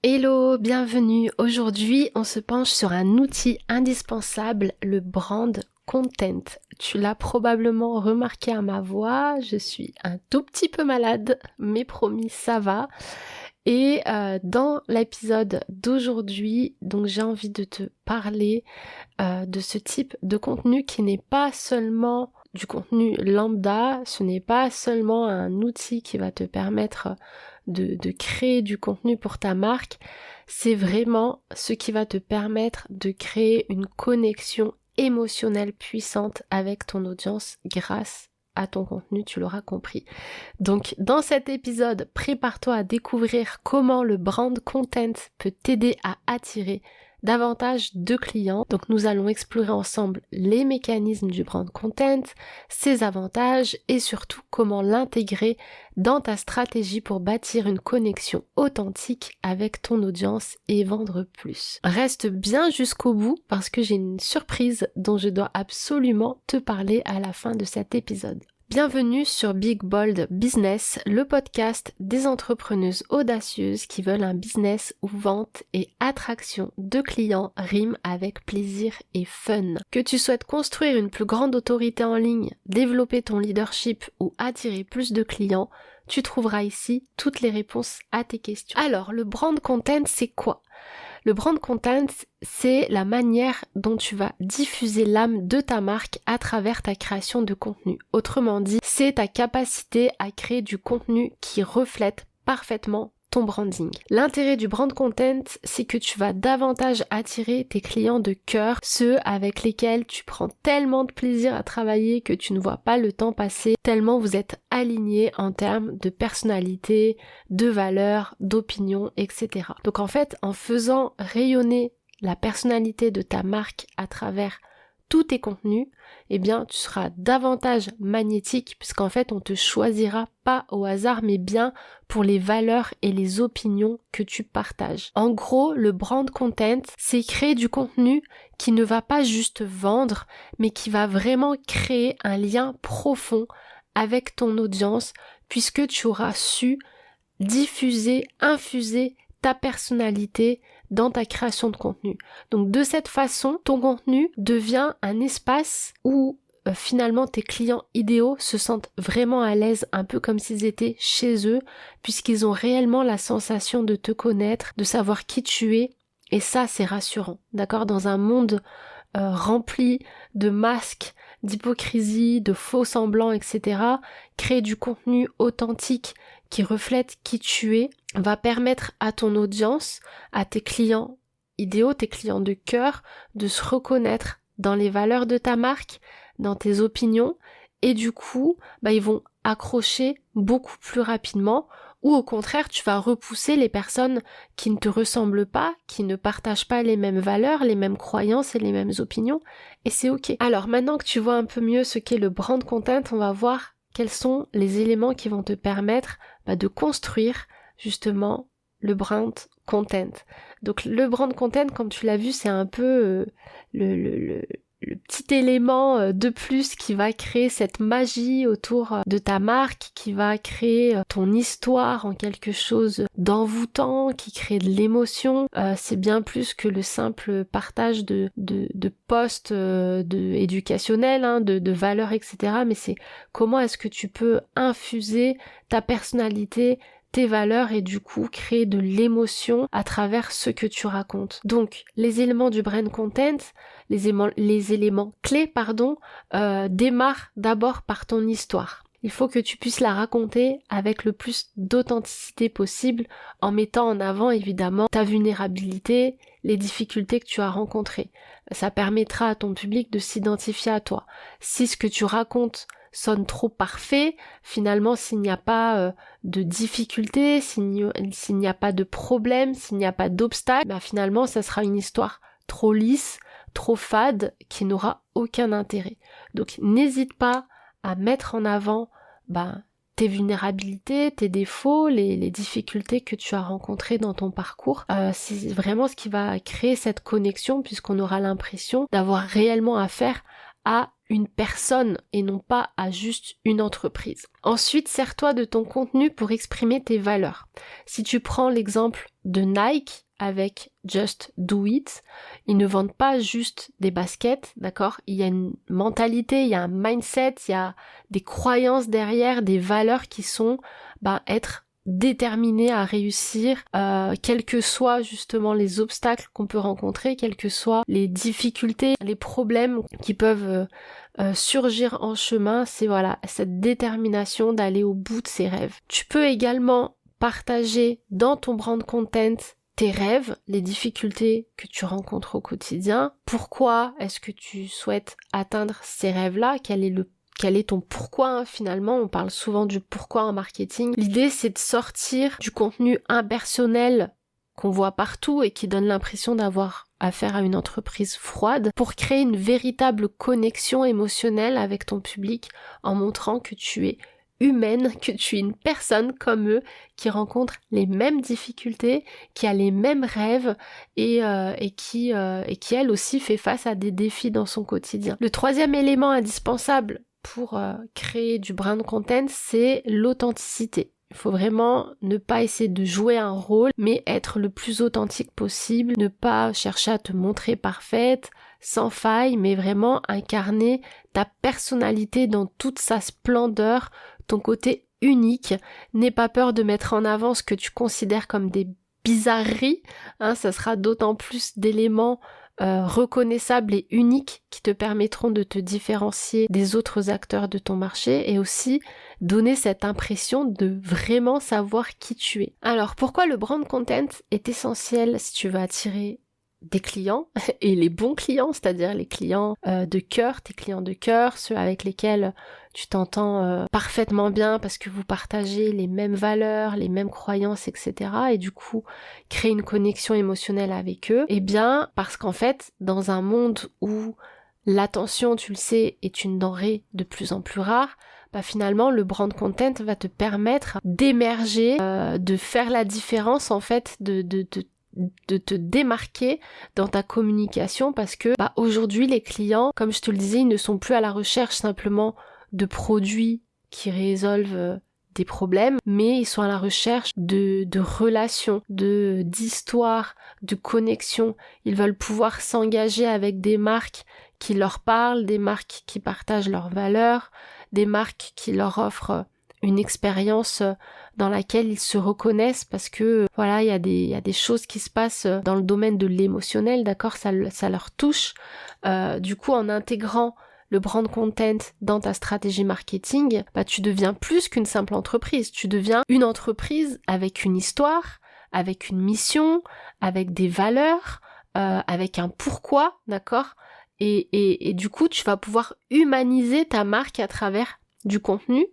Hello, bienvenue. Aujourd'hui, on se penche sur un outil indispensable, le brand content. Tu l'as probablement remarqué à ma voix, je suis un tout petit peu malade, mais promis, ça va. Et dans l'épisode d'aujourd'hui, donc j'ai envie de te parler de ce type de contenu qui n'est pas seulement du contenu lambda, ce n'est pas seulement un outil qui va te permettre de créer du contenu pour ta marque, c'est vraiment ce qui va te permettre de créer une connexion émotionnelle puissante avec ton audience grâce à ton contenu, tu l'auras compris. Donc dans cet épisode, prépare-toi à découvrir comment le brand content peut t'aider à attirer davantage de clients. Donc nous allons explorer ensemble les mécanismes du brand content, ses avantages et surtout comment l'intégrer dans ta stratégie pour bâtir une connexion authentique avec ton audience et vendre plus. Reste bien jusqu'au bout parce que j'ai une surprise dont je dois absolument te parler à la fin de cet épisode. Bienvenue sur Big Bold Business, le podcast des entrepreneuses audacieuses qui veulent un business où vente et attraction de clients riment avec plaisir et fun. Que tu souhaites construire une plus grande autorité en ligne, développer ton leadership ou attirer plus de clients, tu trouveras ici toutes les réponses à tes questions. Alors, le brand content, c'est quoi ? Le brand content, c'est la manière dont tu vas diffuser l'âme de ta marque à travers ta création de contenu. Autrement dit, c'est ta capacité à créer du contenu qui reflète parfaitement ton branding. L'intérêt du brand content, c'est que tu vas davantage attirer tes clients de cœur, ceux avec lesquels tu prends tellement de plaisir à travailler que tu ne vois pas le temps passer, tellement vous êtes alignés en termes de personnalité, de valeurs, d'opinion, etc. Donc en fait, en faisant rayonner la personnalité de ta marque à travers tous tes contenus, eh bien tu seras davantage magnétique puisqu'en fait on te choisira pas au hasard mais bien pour les valeurs et les opinions que tu partages. En gros, le brand content, c'est créer du contenu qui ne va pas juste vendre mais qui va vraiment créer un lien profond avec ton audience puisque tu auras su diffuser, infuser ta personnalité dans ta création de contenu. Donc de cette façon, ton contenu devient un espace où finalement tes clients idéaux se sentent vraiment à l'aise, un peu comme s'ils étaient chez eux, puisqu'ils ont réellement la sensation de te connaître, de savoir qui tu es, et ça c'est rassurant, d'accord ? Dans un monde rempli de masques, d'hypocrisie, de faux semblants, etc., créer du contenu authentique qui reflète qui tu es va permettre à ton audience, à tes clients idéaux, tes clients de cœur, de se reconnaître dans les valeurs de ta marque, dans tes opinions, et du coup, ils vont accrocher beaucoup plus rapidement, ou au contraire, tu vas repousser les personnes qui ne te ressemblent pas, qui ne partagent pas les mêmes valeurs, les mêmes croyances et les mêmes opinions, et c'est ok. Alors maintenant que tu vois un peu mieux ce qu'est le brand content, on va voir quels sont les éléments qui vont te permettre de construire justement le brand content. Donc le brand content, comme tu l'as vu, c'est un peu le petit élément de plus qui va créer cette magie autour de ta marque, qui va créer ton histoire en quelque chose d'envoûtant, qui crée de l'émotion. C'est bien plus que le simple partage de posts éducationnels, de valeurs, etc. Mais c'est comment est-ce que tu peux infuser ta personnalité, tes valeurs et du coup créer de l'émotion à travers ce que tu racontes. Donc les éléments du brand content, les éléments clés, démarrent d'abord par ton histoire. Il faut que tu puisses la raconter avec le plus d'authenticité possible en mettant en avant évidemment ta vulnérabilité, les difficultés que tu as rencontrées. Ça permettra à ton public de s'identifier à toi. Si ce que tu racontes sonne trop parfait, finalement s'il n'y a pas de difficultés, s'il n'y a pas de problème, s'il n'y a pas d'obstacle, finalement ça sera une histoire trop lisse, trop fade, qui n'aura aucun intérêt. Donc n'hésite pas à mettre en avant tes vulnérabilités, tes défauts, les difficultés que tu as rencontrées dans ton parcours. C'est vraiment ce qui va créer cette connexion puisqu'on aura l'impression d'avoir réellement affaire à une personne et non pas à juste une entreprise. Ensuite, sers-toi de ton contenu pour exprimer tes valeurs. Si tu prends l'exemple de Nike avec Just Do It, ils ne vendent pas juste des baskets, d'accord? Il y a une mentalité, il y a un mindset, il y a des croyances derrière, des valeurs qui sont être déterminé à réussir, quels que soient justement les obstacles qu'on peut rencontrer, quelles que soient les difficultés, les problèmes qui peuvent surgir en chemin, c'est cette détermination d'aller au bout de ses rêves. Tu peux également partager dans ton brand content tes rêves, les difficultés que tu rencontres au quotidien, pourquoi est-ce que tu souhaites atteindre ces rêves-là, quel est ton pourquoi finalement, on parle souvent du pourquoi en marketing. L'idée c'est de sortir du contenu impersonnel qu'on voit partout et qui donne l'impression d'avoir affaire à une entreprise froide pour créer une véritable connexion émotionnelle avec ton public en montrant que tu es humaine, que tu es une personne comme eux qui rencontre les mêmes difficultés, qui a les mêmes rêves et qui elle aussi fait face à des défis dans son quotidien. Le troisième élément indispensable pour créer du brand content, c'est l'authenticité. Il faut vraiment ne pas essayer de jouer un rôle, mais être le plus authentique possible, ne pas chercher à te montrer parfaite, sans faille, mais vraiment incarner ta personnalité dans toute sa splendeur, ton côté unique. N'aie pas peur de mettre en avant ce que tu considères comme des bizarreries, ça sera d'autant plus d'éléments reconnaissables et uniques qui te permettront de te différencier des autres acteurs de ton marché et aussi donner cette impression de vraiment savoir qui tu es. Alors pourquoi le brand content est essentiel si tu veux attirer des clients et les bons clients, c'est-à-dire les clients de cœur, tes clients de cœur, ceux avec lesquels tu t'entends parfaitement bien parce que vous partagez les mêmes valeurs, les mêmes croyances, etc. et du coup créer une connexion émotionnelle avec eux. Eh bien parce qu'en fait dans un monde où l'attention, tu le sais, est une denrée de plus en plus rare, finalement le brand content va te permettre d'émerger, de faire la différence en fait, de te démarquer dans ta communication parce que aujourd'hui les clients, comme je te le disais, ils ne sont plus à la recherche simplement de produits qui résolvent des problèmes, mais ils sont à la recherche de relations, d'histoires, de connexions. Ils veulent pouvoir s'engager avec des marques qui leur parlent, des marques qui partagent leurs valeurs, des marques qui leur offrent une expérience dans laquelle ils se reconnaissent parce que il y a des choses qui se passent dans le domaine de l'émotionnel, d'accord, ça leur touche. Du coup, en intégrant le brand content dans ta stratégie marketing, tu deviens plus qu'une simple entreprise, tu deviens une entreprise avec une histoire, avec une mission, avec des valeurs, avec un pourquoi, d'accord, et du coup, tu vas pouvoir humaniser ta marque à travers du contenu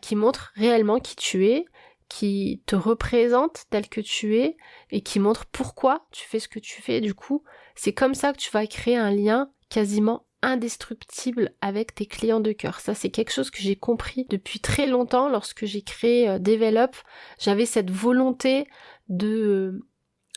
qui montre réellement qui tu es, qui te représente tel que tu es et qui montre pourquoi tu fais ce que tu fais. Du coup, c'est comme ça que tu vas créer un lien quasiment indestructible avec tes clients de cœur. Ça, c'est quelque chose que j'ai compris depuis très longtemps lorsque j'ai créé Develop. J'avais cette volonté de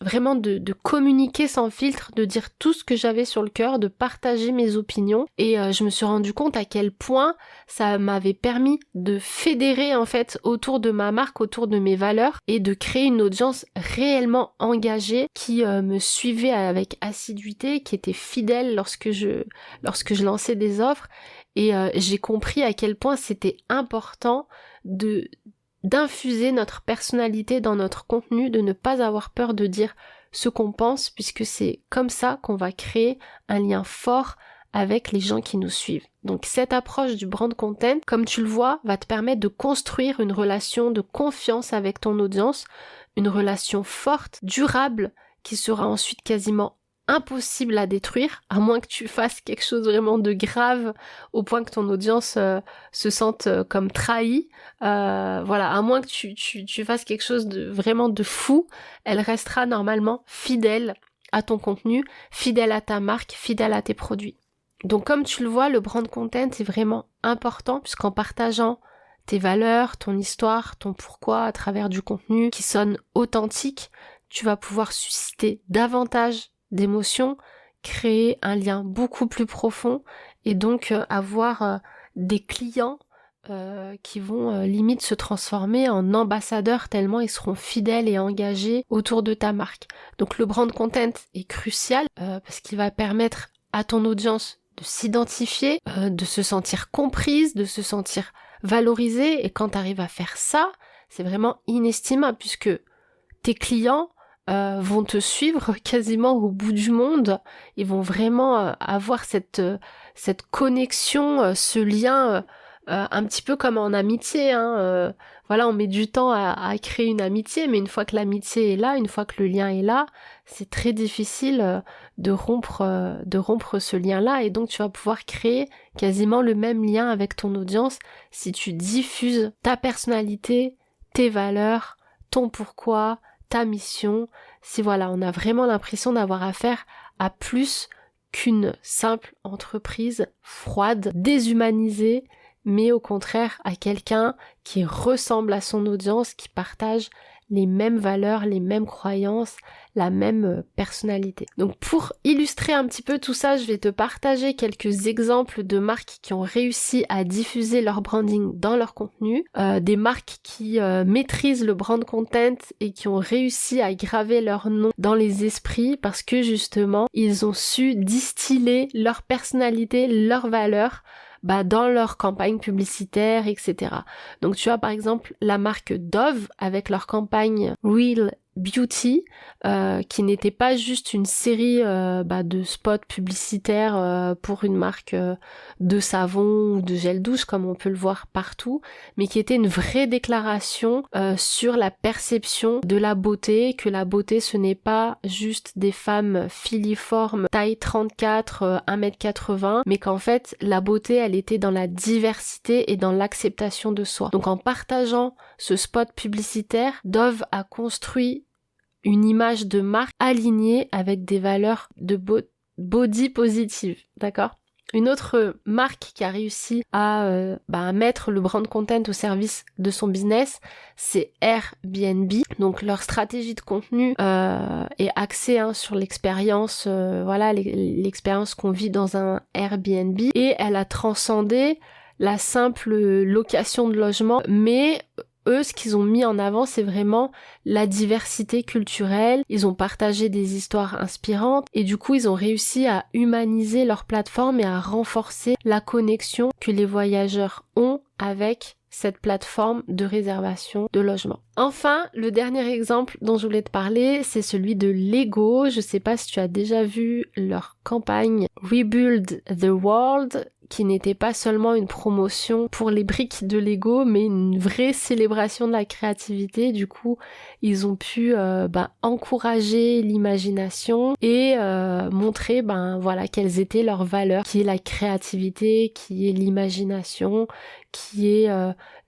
vraiment de communiquer sans filtre, de dire tout ce que j'avais sur le cœur, de partager mes opinions et je me suis rendu compte à quel point ça m'avait permis de fédérer en fait autour de ma marque, autour de mes valeurs et de créer une audience réellement engagée qui me suivait avec assiduité, qui était fidèle lorsque je lançais des offres et j'ai compris à quel point c'était important d'infuser notre personnalité dans notre contenu, de ne pas avoir peur de dire ce qu'on pense, puisque c'est comme ça qu'on va créer un lien fort avec les gens qui nous suivent. Donc cette approche du brand content, comme tu le vois, va te permettre de construire une relation de confiance avec ton audience, une relation forte, durable, qui sera ensuite quasiment impossible à détruire, à moins que tu fasses quelque chose vraiment de grave au point que ton audience se sente comme trahie. À moins que tu fasses quelque chose de vraiment de fou, elle restera normalement fidèle à ton contenu, fidèle à ta marque, fidèle à tes produits. Donc comme tu le vois, le brand content est vraiment important puisqu'en partageant tes valeurs, ton histoire, ton pourquoi à travers du contenu qui sonne authentique, tu vas pouvoir susciter davantage d'émotions, créer un lien beaucoup plus profond et donc avoir des clients qui vont limite se transformer en ambassadeurs tellement ils seront fidèles et engagés autour de ta marque. Donc le brand content est crucial parce qu'il va permettre à ton audience de s'identifier, de se sentir comprise, de se sentir valorisée, et quand tu arrives à faire ça, c'est vraiment inestimable puisque tes clients vont te suivre quasiment au bout du monde. Ils vont vraiment avoir cette connexion, ce lien un petit peu comme en amitié. Voilà, on met du temps à créer une amitié, mais une fois que l'amitié est là, une fois que le lien est là, c'est très difficile de rompre ce lien-là, et donc tu vas pouvoir créer quasiment le même lien avec ton audience si tu diffuses ta personnalité, tes valeurs, ton pourquoi, ta mission. Si voilà, on a vraiment l'impression d'avoir affaire à plus qu'une simple entreprise froide, déshumanisée, mais au contraire à quelqu'un qui ressemble à son audience, qui partage les mêmes valeurs, les mêmes croyances, la même personnalité. Donc pour illustrer un petit peu tout ça, je vais te partager quelques exemples de marques qui ont réussi à diffuser leur branding dans leur contenu, des marques qui maîtrisent le brand content et qui ont réussi à graver leur nom dans les esprits parce que justement, ils ont su distiller leur personnalité, leurs valeurs dans leur campagne publicitaire, etc. Donc tu as par exemple la marque Dove avec leur campagne Real Beauty, qui n'était pas juste une série de spots publicitaires pour une marque de savon ou de gel douche comme on peut le voir partout, mais qui était une vraie déclaration sur la perception de la beauté, que la beauté ce n'est pas juste des femmes filiformes, taille 34, 1m80, mais qu'en fait la beauté elle était dans la diversité et dans l'acceptation de soi. Donc en partageant ce spot publicitaire, Dove a construit une image de marque alignée avec des valeurs de body positive, d'accord ? Une autre marque qui a réussi à mettre le brand content au service de son business, c'est Airbnb. Donc leur stratégie de contenu est axée sur l'expérience, l'expérience qu'on vit dans un Airbnb, et elle a transcendé la simple location de logement, mais eux, ce qu'ils ont mis en avant, c'est vraiment la diversité culturelle. Ils ont partagé des histoires inspirantes et du coup, ils ont réussi à humaniser leur plateforme et à renforcer la connexion que les voyageurs ont avec cette plateforme de réservation de logement. Enfin, le dernier exemple dont je voulais te parler, c'est celui de Lego. Je sais pas si tu as déjà vu leur campagne Rebuild the World, qui n'était pas seulement une promotion pour les briques de Lego, mais une vraie célébration de la créativité. Du coup, ils ont pu encourager l'imagination et montrer quelles étaient leurs valeurs, qui est la créativité, qui est l'imagination, qui est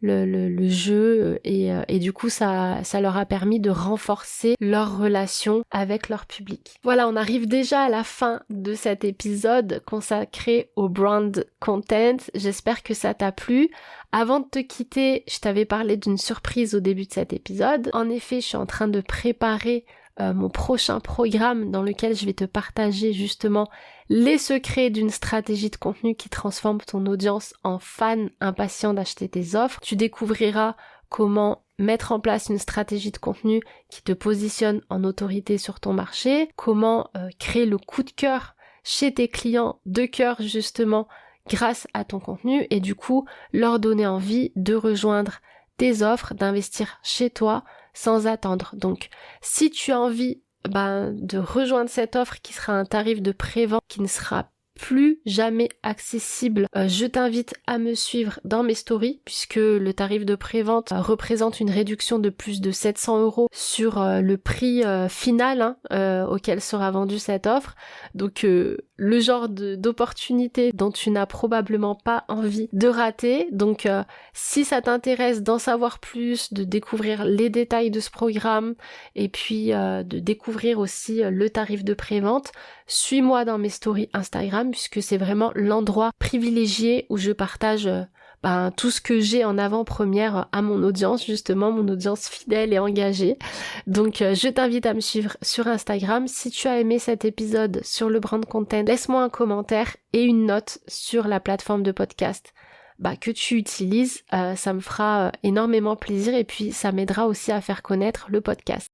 le jeu, et du coup ça leur a permis de renforcer leur relation avec leur public. Voilà, on arrive déjà à la fin de cet épisode consacré au brand content. J'espère que ça t'a plu. Avant de te quitter, je t'avais parlé d'une surprise au début de cet épisode. En effet, je suis en train de préparer mon prochain programme dans lequel je vais te partager justement les secrets d'une stratégie de contenu qui transforme ton audience en fan impatient d'acheter tes offres. Tu découvriras comment mettre en place une stratégie de contenu qui te positionne en autorité sur ton marché, comment créer le coup de cœur chez tes clients de cœur justement grâce à ton contenu, et du coup leur donner envie de rejoindre tes offres, d'investir chez toi sans attendre. Donc si tu as envie de rejoindre cette offre qui sera un tarif de pré-vente qui ne sera plus jamais accessible, je t'invite à me suivre dans mes stories puisque le tarif de prévente représente une réduction de plus de 700 € sur le prix final auquel sera vendue cette offre. Donc le genre d'opportunité dont tu n'as probablement pas envie de rater. Donc si ça t'intéresse d'en savoir plus, de découvrir les détails de ce programme et puis de découvrir aussi le tarif de prévente, suis-moi dans mes stories Instagram puisque c'est vraiment l'endroit privilégié où je partage tout ce que j'ai en avant-première à mon audience, justement, mon audience fidèle et engagée. Donc je t'invite à me suivre sur Instagram. Si tu as aimé cet épisode sur le brand content, laisse-moi un commentaire et une note sur la plateforme de podcast que tu utilises. Ça me fera énormément plaisir et puis ça m'aidera aussi à faire connaître le podcast.